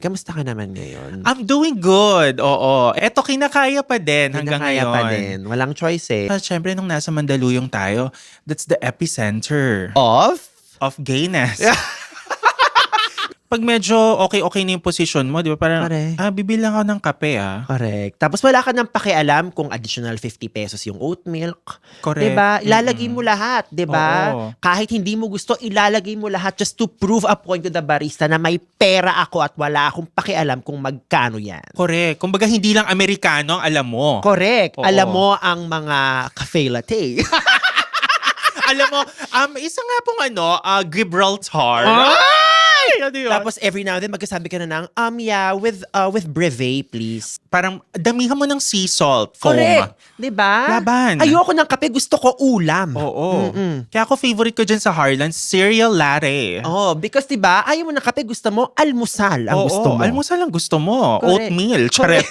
Kamusta ka naman ngayon? I'm doing good, oo. Eto, kinakaya pa din hanggang Kinakaya ngayon. pa din. Walang choice eh. Siyempre, nung nasa Mandaluyong tayo, that's the epicenter Of? of gayness. Pag medyo okay na yung position mo, di ba? Parang, Correct. bibilang ako ng kape Correct. Tapos wala ka nang pakialam kung additional 50 pesos yung oat milk. Correct. Diba? Ilalagay mo lahat, diba? Oo. Kahit hindi mo gusto, ilalagay mo lahat just to prove a point to the barista na may pera ako at wala akong pakialam kung magkano yan. Correct. Kumbaga, hindi lang Amerikano ang alam mo. Correct. Oo. Alam mo ang mga cafe latte. Alam mo, isa nga pong Gibraltar. Ano yun? Tapos every now and then magkasabi ka na ng, yeah, with brevet, please. Parang damihan mo ng sea salt foam. Correct. Diba? Laban. Ayoko ng kape, gusto ko ulam. Oo. Kaya ako favorite ko dyan sa Harlan, cereal latte. Oh, because diba, ayaw mo ng kape, gusto mo almusal ang gusto mo. Almusal ang gusto mo. Correct. Oatmeal. Charet.